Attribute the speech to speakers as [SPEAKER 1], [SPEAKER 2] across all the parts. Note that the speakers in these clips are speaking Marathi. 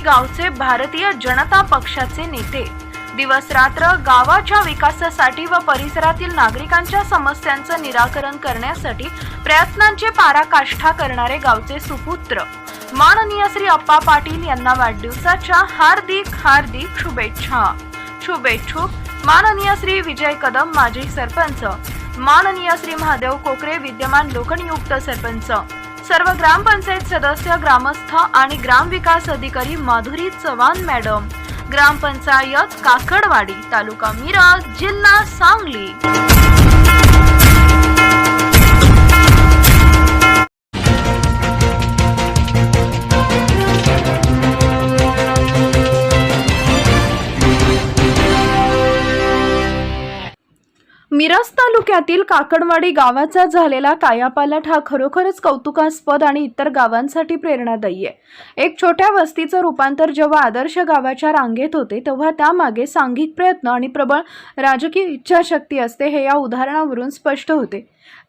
[SPEAKER 1] गावचे भारतीय जनता पक्षाचे नेते दिवस रात्र गावाच्या विकासासाठी व परिसरातील नागरिकांच्या समस्यांचं निराकरण करण्यासाठी प्रयत्नांची पराकाष्ठा करणारे गावचे सुपुत्र माननीय श्री अप्पा पाटील यांना वाढदिवसाच्या हार्दिक शुभेच्छुक माननीय श्री विजय कदम माजी सरपंच, माननीय श्री महादेव कोकरे विद्यमान लोकनियुक्त सरपंच, सर्व ग्रामपंचायत सदस्य, ग्रामस्थ आणि ग्रामविकास अधिकारी माधुरी चव्हाण मॅडम, ग्रामपंचायत काकडवाडी, तालुका मिरज, जिल्हा सांगली। मिरज तालुक्यातील काकडवाडी गावाचा झालेला कायापालट हा खरोखरच कौतुकास्पद आणि इतर गावांसाठी प्रेरणादायी आहे। एक छोट्या वस्तीचं रूपांतर जेव्हा आदर्श गावाच्या रांगेत होते तेव्हा त्यामागे सांघिक प्रयत्न आणि प्रबळ राजकीय इच्छाशक्ती असते हे या उदाहरणावरून स्पष्ट होते।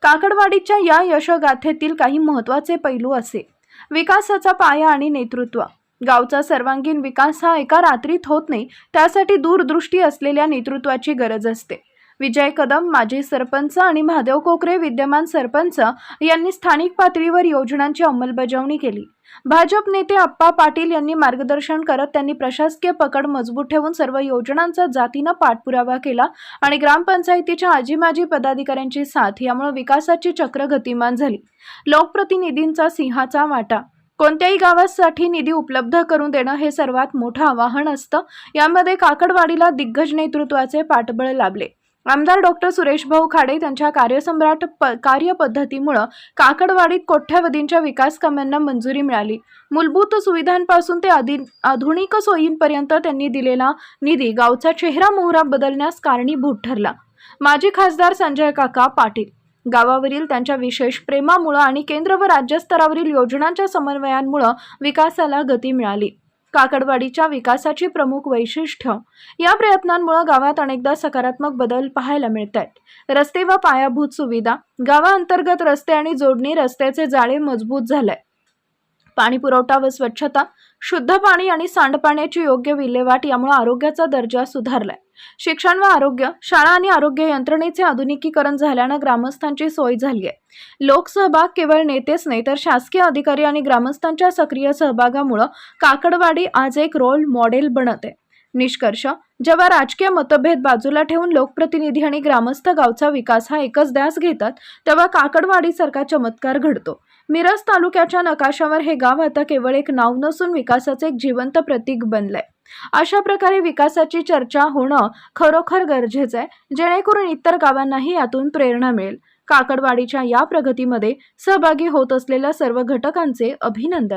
[SPEAKER 1] काकडवाडीच्या या यशोगाथेतील काही महत्त्वाचे पैलू असे: विकासाचा पाया आणि नेतृत्व। गावचा सर्वांगीण विकास हा एका रात्रीत होत नाही, त्यासाठी दूरदृष्टी असलेल्या नेतृत्वाची गरज असते। विजय कदम माजी सरपंच आणि महादेव कोकरे विद्यमान सरपंच यांनी स्थानिक पातळीवर योजनांची अंमलबजावणी केली। भाजप नेते अप्पा पाटील यांनी मार्गदर्शन करत त्यांनी प्रशासकीय पकड मजबूत ठेवून सर्व योजनांचा जातीनं पाठपुरावा केला आणि ग्रामपंचायतीच्या आजी-माजी पदाधिकाऱ्यांची साथ यामुळे विकासाची चक्र गतिमान झाली। लोकप्रतिनिधींचा सिंहाचा वाटा। कोणत्याही गावासाठी निधी उपलब्ध करून देणं हे सर्वात मोठं आव्हान असतं। यामध्ये काकडवाडीला दिग्गज नेतृत्वाचे पाठबळ लाभले। आमदार डॉक्टर सुरेश भाऊ खाडे त्यांच्या कार्यसम्राट कार्यपद्धतीमुळे काकडवाडीत कोट्यावधींच्या विकास कामांना मंजुरी मिळाली। मूलभूत सुविधांपासून ते आधुनिक सोयींपर्यंत त्यांनी दिलेला निधी गावचा चेहरा मोहरा बदलण्यास कारणीभूत ठरला। माजी खासदार संजय काका पाटील गावावरील त्यांच्या विशेष प्रेमामुळे आणि केंद्र व राज्य स्तरावरील योजनांच्या समन्वयामुळे विकासाला गती मिळाली। काकडवाडीच्या विकासाची प्रमुख वैशिष्ट्य। या प्रयत्नांमुळे गावात अनेकदा सकारात्मक बदल पाहायला मिळतात। रस्ते व पायाभूत सुविधा। गावाअंतर्गत रस्ते आणि जोडणी रस्त्याचे जाळे मजबूत झाले। पाणी पुरवठा व स्वच्छता, शुद्ध पाणी आणि सांडपाण्याची योग्य विल्हेवाट यामुळे आरोग्याचा दर्जा सुधारलाय। शिक्षण व आरोग्य, शाळा आणि आरोग्य यंत्रणेचे आधुनिकीकरण झाल्याने ग्रामस्थांची सोय झाली आहे। लोकसहभाग केवळ नेतेच नाही तर शासकीय अधिकारी आणि ग्रामस्थांच्या सक्रिय सहभागामुळे काकडवाडी आज एक रोल मॉडेल बनत आहे। निष्कर्ष: जेव्हा राजकीय मतभेद बाजूला ठेवून लोकप्रतिनिधी आणि ग्रामस्थ गावचा विकास हा एकच ध्यास घेतात तेव्हा काकडवाडीसारखा चमत्कार घडतो। मिरज तालुक्याच्या नकाशावर हे गाव आता केवळ एक नाव नसून विकासाचे एक जिवंत प्रतीक बनलंय। अशा प्रकारे विकासाची चर्चा होणं खरोखर गरजेचं आहे, जेणेकरून इतर गावांनाही यातून प्रेरणा मिळेल। काकडवाडीच्या या प्रगतीमध्ये सहभागी होत असलेल्या सर्व घटकांचे अभिनंदन।